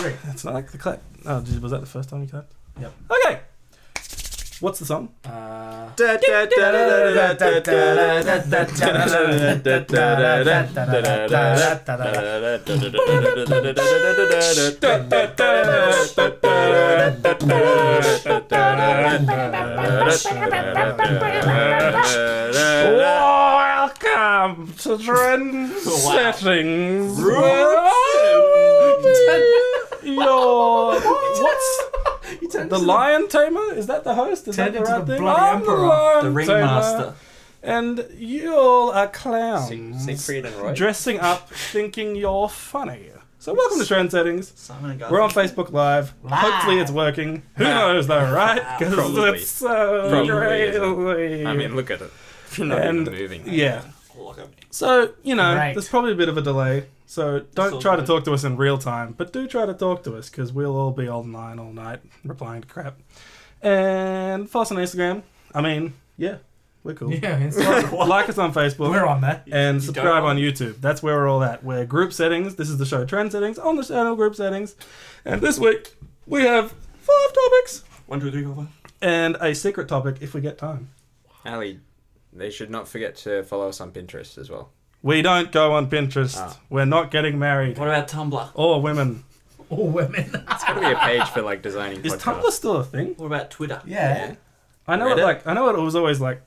3. It's not like the clap. Oh, was that the first time you clapped? Yep. Okay. What's the song? Welcome to Trend Settings. What's the Lion Tamer? Is that the host? Is that the right thing? I'm the Lion The Ringmaster. and you all are clowns. Siegfried and Roy. Dressing up, thinking you're funny. So welcome to Trend Settings. Simon and We're on Facebook Live. Hopefully it's working. Who knows though, right? Because Probably. it's so crazy. I mean, look at it. You're not even moving. Yeah. So, Great. there's probably a bit of a delay. So don't try to talk to us in real time, but do try to talk to us because we'll all be online all night replying to crap. And follow us on Instagram. I mean, yeah, we're cool. Yeah, Instagram. Like us on Facebook. We're on that. And subscribe on YouTube. That's where we're all at. We're Group Settings. This is the show Trend Settings on the channel Group Settings. And this week we have 5 topics 1, 2, 3, 4, 5. and a secret topic if we get time. Ali, they should not forget to follow us on Pinterest as well. We don't go on Pinterest. Ah. We're not getting married. What about Tumblr? Or women. All women. It's got to be a page for like designing Is podcasts. Tumblr still a thing? What about Twitter? Yeah. I know Reddit? I know it was always like.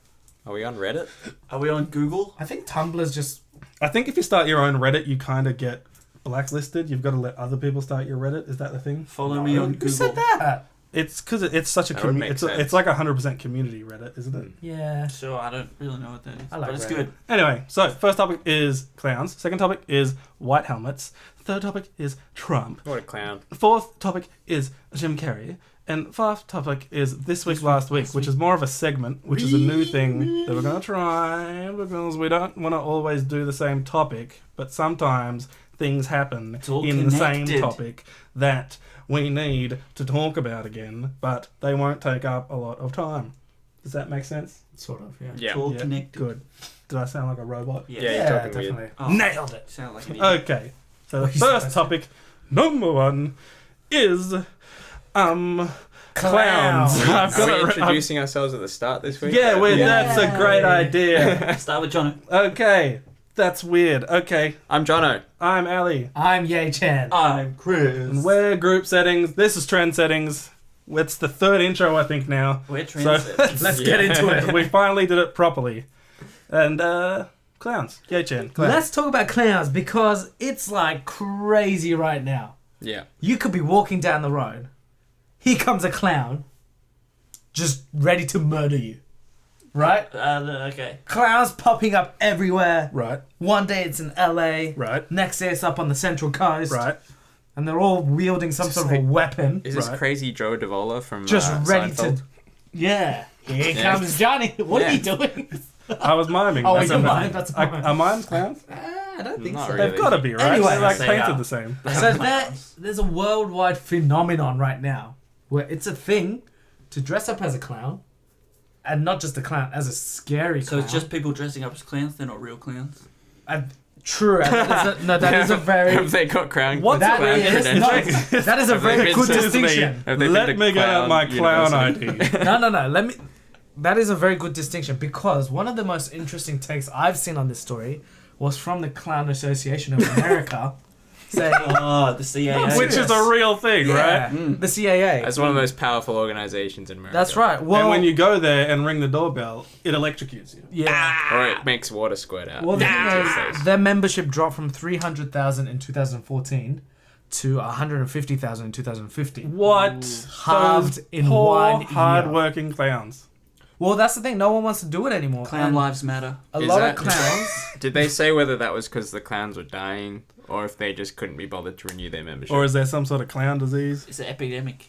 Are we on Reddit? Are we on Google? I think Tumblr's just... I think if you start your own Reddit, you kind of get blacklisted. You've got to let other people start your Reddit. Is that the thing? Follow me on Who Google. said that? It's because it's such a That would make it's sense. it's like 100% community Reddit, isn't it? Yeah. Sure, I don't really know what that is. I like but it's Reddit. good. Anyway, so first topic is clowns. Second topic is white helmets. Third topic is Trump. What a clown. Fourth topic is Jim Carrey. And fifth topic is This Week, Last Week, which is more of a segment, which is a new thing that we're going to try because we don't want to always do the same topic, but sometimes things happen It's all in the same connected. topic that we need to talk about again, but they won't take up a lot of time. Does that make sense? Sort of, yeah. Yeah. It's all Yeah, connected. Good. Did I sound like a robot? Yes. Yeah, you're talking weird. definitely. Oh, Nailed it. sound like an idiot. Okay. So the What you first supposed topic, number 1, is clowns. Clowns. I've Are got we it- introducing ourselves at the start this week? Yeah, that's a great idea. Start with John. Okay, that's weird. Okay, I'm Jono. I'm Ali. I'm Ye Chan. I'm Chris. And we're Group Settings. This is Trend Settings. It's the third intro, I think, now. We're So trendsetters. Let's get into it. we finally did it properly. And, clowns. Yay, Chen. Clowns. Let's talk about clowns because it's like crazy right now. Yeah. You could be walking down the road. Here comes a clown. Just ready to murder you. Right? Okay. Clowns popping up everywhere. Right, One day it's in LA. right, Next day it's up on the Central Coast. right. And they're all wielding some sort of a weapon. Is this Right. crazy Joe Davola from Just ready Seinfeld? to... Yeah. Here Yeah. comes Johnny. What are you doing? I was miming. Oh, That's you're a miming, that's a mime. Are mimes clowns? I don't think Not so. really. They've got to be, right? Anyway, They're like they painted are. the same. So there's a worldwide phenomenon right now where it's a thing to dress up as a clown, and not just a clown, as a scary So clown. it's just people dressing up as clowns. They're not real clowns. True. That is a very... Have they got crown? What's That clown is, credentials? no, that is a Have they very been good to Disney? distinction. Have they been Let to me get out Clown my clown University? ID. No. That is a very good distinction because one of the most interesting takes I've seen on this story was from the Clown Association of America, saying, Oh, the CAA. Which is a real thing, yeah, right? the CAA. That's one of the most powerful organizations in America. That's right. Well, And when you go there and ring the doorbell, it electrocutes you. yeah. Or it makes water squirt out. Well, the Yeah. thing is, their membership dropped from 300,000 in 2014 to 150,000 in 2015. What? Halved Those in poor, 1 year. hard-working clowns. Well, that's the thing. No one wants to do it anymore. Clown And lives matter. a Is lot that- of clowns. Did they say whether that was because the clowns were dying or if they just couldn't be bothered to renew their membership? Or is there some sort of clown disease? It's an epidemic.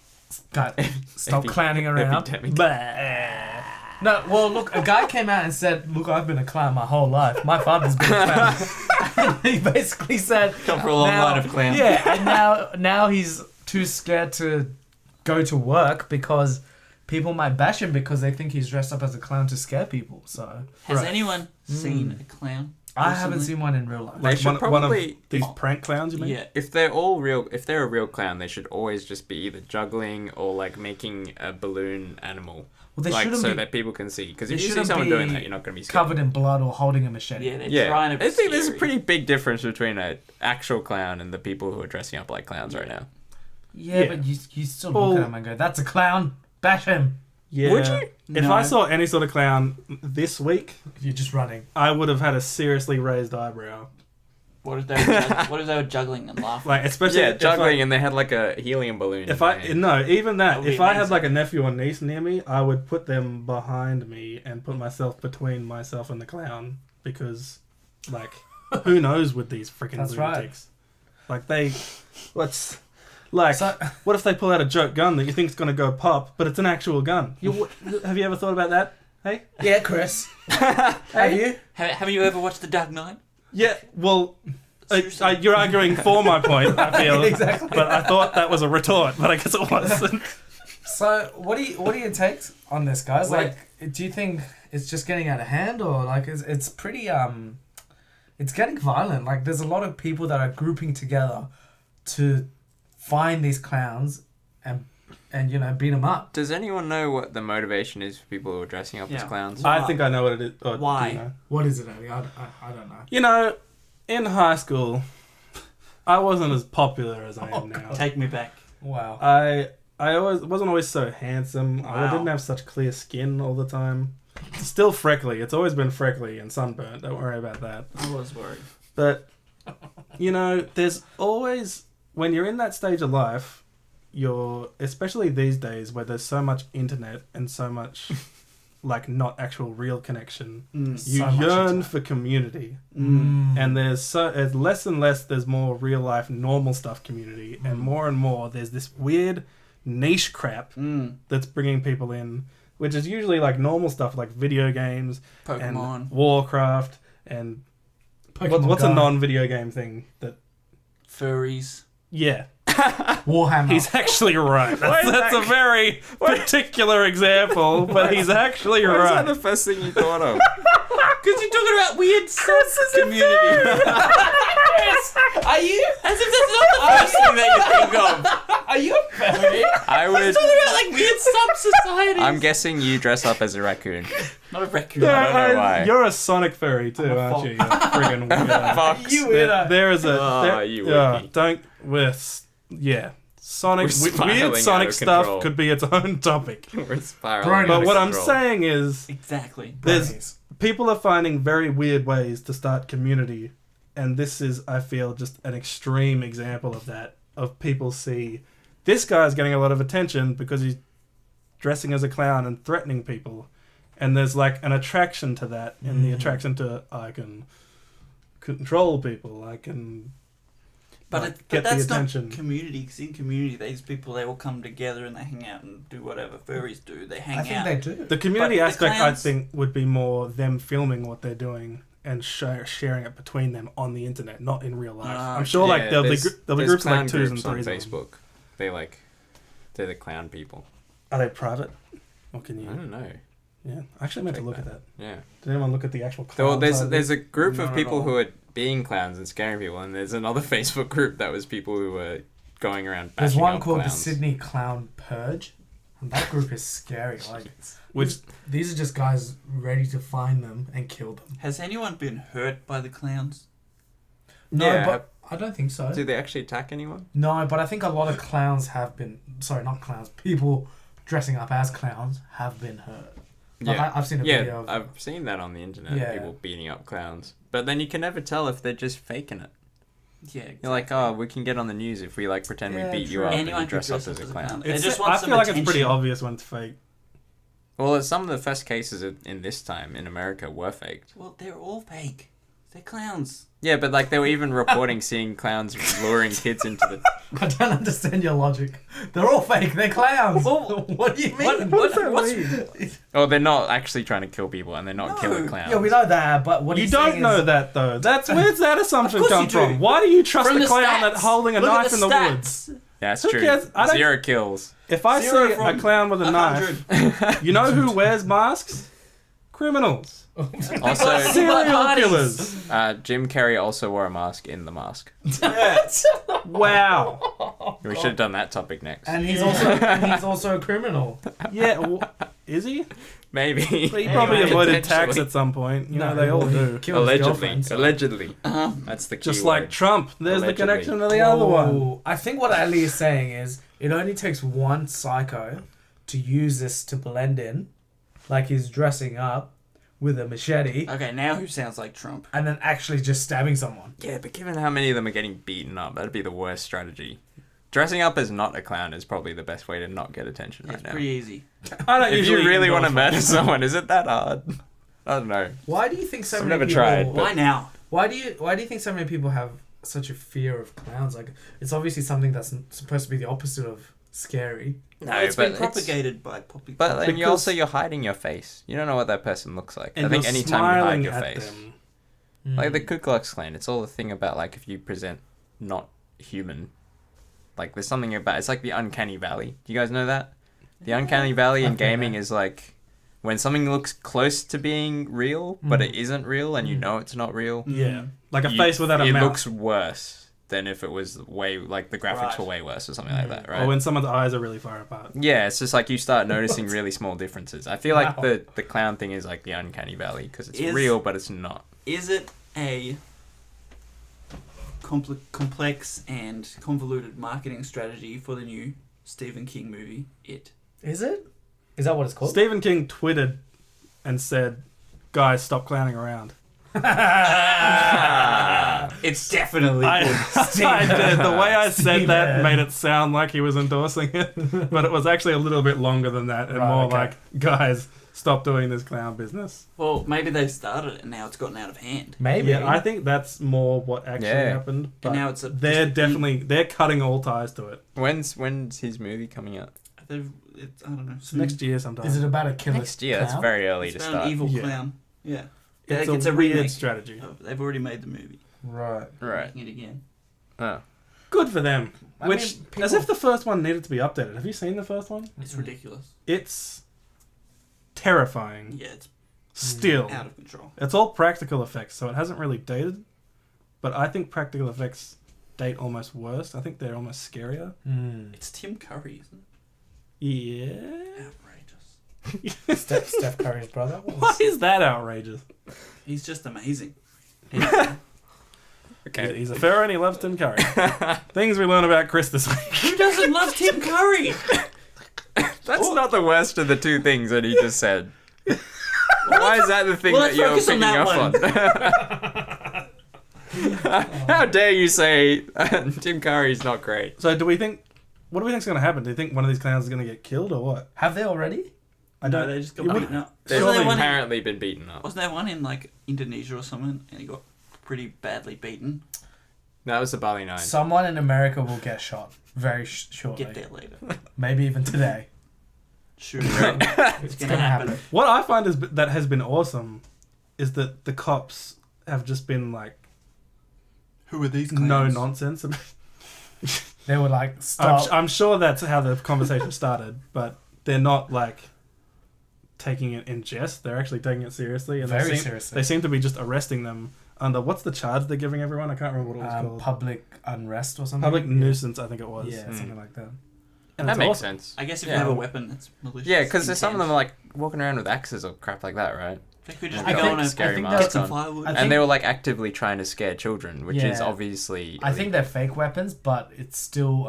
God, stop clowning around. Epidemic. Bah. No, well, look, a guy came out and said, "Look, I've been a clown my whole life. My father's been a clown." And he basically said, Come for a long line of clowns. Yeah, and now he's too scared to go to work because people might bash him because they think he's dressed up as a clown to scare people. So Has Right. anyone seen a clown? I haven't recently. seen one in real life. They Like should one of probably- these prank clowns, you mean? Yeah. If they're a real clown, they should always just be either juggling or like making a balloon animal, Well, they like shouldn't so be that people can see. Because they if you see shouldn't someone be doing that, you're not going to be scared. covered in blood or holding a machete. Yeah, they're trying to be I think there's a scary. pretty big difference between an actual clown and the people who are dressing up like clowns right now. Yeah, Yeah. but you still Well- look at him and go, "That's a clown. Bash him." Yeah. Would you? If No. I saw any sort of clown this week, If you're just running. I would have had a seriously raised eyebrow. What if they were juggling and laughing? Like, especially Yeah, if juggling, and they had like a helium balloon. If in I their hand. no, even that. That would be If I had amazing. like a nephew or niece near me, I would put them behind me and put myself between myself and the clown because, like, who knows with these freaking That's right. lunatics? Like what's like? So, What if they pull out a joke gun that you think's gonna go pop, but it's an actual gun? Have you ever thought about that? Hey, yeah, Chris. Have you? Haven't you ever watched The Dark Knight? yeah. Well, Seriously? you're arguing for my point. I feel Exactly. but I thought that was a retort, but I guess it wasn't. So, what are your takes on this, guys? Wait. Like, do you think it's just getting out of hand, or like it's pretty it's getting violent? Like, there's a lot of people that are grouping together to find these clowns and beat them up. Does anyone know what the motivation is for people who are dressing up as Yeah. clowns? I think I know what it is. Or, Why? You know. What is it, Eddie? I don't know. You know, in high school, I wasn't as popular as I am now. Take me back. Wow. I wasn't always so handsome. I Wow. didn't have such clear skin all the time. Still freckly. It's always been freckly and sunburnt. Don't worry about that. I was worried. But, you know, there's always, when you're in that stage of life, especially these days where there's so much internet and so much, like, not actual real connection, you So much yearn internet. for community. Mm. And there's less and less there's more real life normal stuff community, and more there's this weird niche crap that's bringing people in, which is usually like normal stuff like video games Pokemon. and Warcraft and Pokemon what's Go. a non-video game thing that Furries. yeah. Warhammer. He's actually right. That's a very particular example, but he's actually Why is that right. the first thing you thought of? Because you're talking about weird community. Are you? As if that's not the first thing that you think of. Are you a furry? I would. Talking about like weird sub-societies. I'm guessing you dress up as a raccoon. Not a raccoon. I don't know why. You're a Sonic furry too, I'm a aren't you? You friggin' weirdo. Fox. You weirdo. There is a. Oh, there- you yeah, wiki. don't. Yeah. Sonic. We're spiraling Weird out Sonic of stuff control. could be its own topic. We're spiraling. Right, out But of what I'm control. saying is, Exactly. there's people are finding very weird ways to start community, and this is, I feel, just an extreme example of that. Of people see this guy's getting a lot of attention because he's dressing as a clown and threatening people, and there's like an attraction to that, and the attraction to I can control people, I can. But, like, but get the that's attention. not community, because in community, these people, they all come together and they hang out and do whatever furries do. They hang I think out. they do. The community But the aspect, clowns- I think, would be more them filming what they're doing and sharing it between them on the internet, not in real life. I'm sure, like Yeah, there'll be there's groups of, clown like twos and groups on threes. Facebook. They're the clown people. Are they private? Or can I you? don't know. Yeah, I actually meant to Check look that. at that. Yeah. Did anyone look at the actual Well, clown? there's side of there's it? a group Not of at people all. who are being clowns and scaring people, and there's another Facebook group that was people who were going around bashing There's one up called the clowns. Sydney Clown Purge, and that group is scary. Like, Which these are just guys ready to find them and kill them. Has anyone been hurt by the clowns? No, Yeah. but I don't think so. Do they actually attack anyone? No, but I think a lot of clowns have been. Sorry, not clowns. People dressing up as clowns have been hurt. Like, I've seen a video Yeah, of. I've seen that on the internet. Yeah. People beating up clowns, but then you can never tell if they're just faking it. Yeah, exactly. You're like, oh, we can get on the news if we like pretend Yeah, we beat you true. up and Anyone you can dress up as a clown. They it's, just want I some feel like it's pretty attention. obvious when it's fake. Well, some of the first cases in this time in America were faked. Well, they're all fake. They're clowns. Yeah, but like they were even reporting seeing clowns luring kids into the. I don't understand your logic. They're all fake. They're clowns. Well, what do you mean? what's Oh, they're not actually trying to kill people, and they're not No. killing clowns. Yeah, we know that, but what You he's don't saying know is, that though. That's where's that assumption course come you do. from? Why do you trust From a the clown stats. that's holding a Look at knife in the stats. woods? Yeah, that's Who true. cares? I don't- 0 kills. If I 0 see a from clown with a knife, 100. you know who wears masks? Criminals. Also, Serial killers. Jim Carrey also wore a mask in The Mask. Wow. We should have done that topic next. And he's also a criminal. Yeah, is he? Maybe. But he probably avoided tax Potentially. at some point. You know, No, they all well, he do. killed his girlfriend, Allegedly. so- Uh-huh. That's the key Just word. like Trump. There's Allegedly. the connection to the other one. Oh, I think what Ali is saying is it only takes one psycho to use this to blend in, like he's dressing up with a machete, Okay, now who sounds like Trump? and then actually just stabbing someone. Yeah, but given how many of them are getting beaten up, that'd be the worst strategy. Dressing up as not a clown is probably the best way to not get attention right It's now. pretty easy. I don't If you usually really want to endorse murder someone, is it that hard? I don't know. Why do you think so I've many never people? tried, Why now? Why do you think so many people have such a fear of clowns? Like, it's obviously something that's supposed to be the opposite of scary. No, Well, it's but been propagated by popular. But then Because- you're hiding your face. You don't know what that person looks like. And I think you're anytime you hide smiling your at face, them. like the Ku Klux Klan, it's all the thing about like if you present not human. Like there's something about it's like the uncanny valley. Do you guys know that? The uncanny valley in Okay. gaming is like when something looks close to being real, but it isn't real, and you know it's not real. Yeah. Like a you- face without a it mouth. looks worse than if it was way like the graphics Right. were way worse or something like that, right? Or when someone's eyes are really far apart. Yeah, it's just like you start noticing really small differences. I feel like Wow. the clown thing is like the uncanny valley because it's Is- real, but it's not. Is it a complex and convoluted marketing strategy for the new Stephen King movie, It? Is it? Is that what it's called? Stephen King tweeted and said, "Guys, stop clowning around." It's definitely I did. The way I said that Steven. made it sound like he was endorsing it, but it was actually a little bit longer than that and Right, more okay. like, "Guys, stop doing this clown business." Well, maybe they've started it and now it's gotten out of hand. Maybe. Yeah, I think that's more what actually Yeah. happened. But And now it's they're definitely they're cutting all ties to it. When's his movie coming out? I don't know. It's next year sometime. Is it about a killer Next year. That's clown? very early It's to about start. an evil Yeah. clown. Yeah. It's, It's a a weird remake. strategy. They've already made the movie. Right. Right. Making it again. Oh. Good for them. I Which, mean, as people- if the first one needed to be updated. Have you seen the first one? It's ridiculous. It's terrifying. Yeah, it's Still, out of control. it's all practical effects, so it hasn't really dated. But I think practical effects date almost worse. I think they're almost scarier. Mm. It's Tim Curry, isn't Yeah. it? Outrageous. Steph Curry's brother. Why is that outrageous? He's just amazing. Okay. He's a pharaoh and he loves Tim Curry. Things we learn about Chris this week. Who doesn't love Tim Curry? That's not the worst of the two things that he just said. Why is that the thing Well, that let's you're focus on picking that up on? How dare you say Tim Curry's not great? So, what do we think's going to happen? Do you think one of these clowns is going to get killed or what? Have they already? I No, don't. they just got You beaten up. They've Wasn't there one in- apparently been beaten up. Wasn't there one in like Indonesia or something, and he got pretty badly beaten? That was the Bali 9. Someone in America will get shot very shortly. Get there later. Maybe even today. Sure, it's gonna happen. What I find is that has been awesome is that the cops have just been like, Who are these? no nonsense. They were like, stop. I'm sure that's how the conversation started, but they're not like taking it in jest. They're actually taking it seriously, and Very they seriously. seem to be just arresting them under what's the charge they're giving everyone? I can't remember what it was called. Public unrest or something. Public nuisance, I think it was. Yeah, Hmm. something like that. And That it's makes awesome. sense. I guess if Yeah. you have a weapon that's malicious. Yeah, because some of them intent, are like walking around with axes or crap like that, right? they could just I be think going to scary think get masks some on. firewood. I And think- they were like actively trying to scare children, which is Yeah. obviously. I think they're fake weapons, but it's still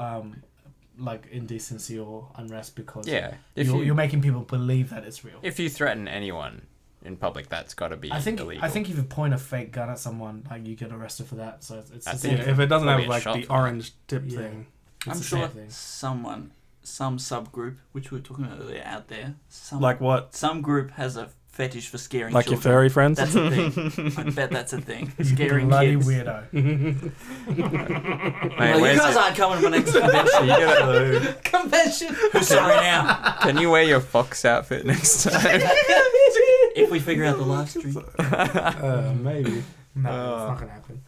like indecency or unrest because Yeah, you're making people believe that it's real. if you threaten anyone in public, that's got to be illegal. I think if you point a fake gun at someone, like you get arrested for that. So it's I the think same. Yeah, if it doesn't Probably have a like shot the for that. orange tip Yeah. thing. It's I'm the sure same thing. some subgroup, which we were talking about earlier out there, Like what? some group has a fetish for scaring Like your children. furry friends? That's a thing. I bet that's a thing. Scaring Bloody kids. weirdo. Mate, Well, you where's guys your- aren't coming to my next convention. you gotta- Convention. Who's sorry now? Can you wear your fox outfit next time? If we figure out the live stream. Maybe. No, Oh. it's not gonna happen.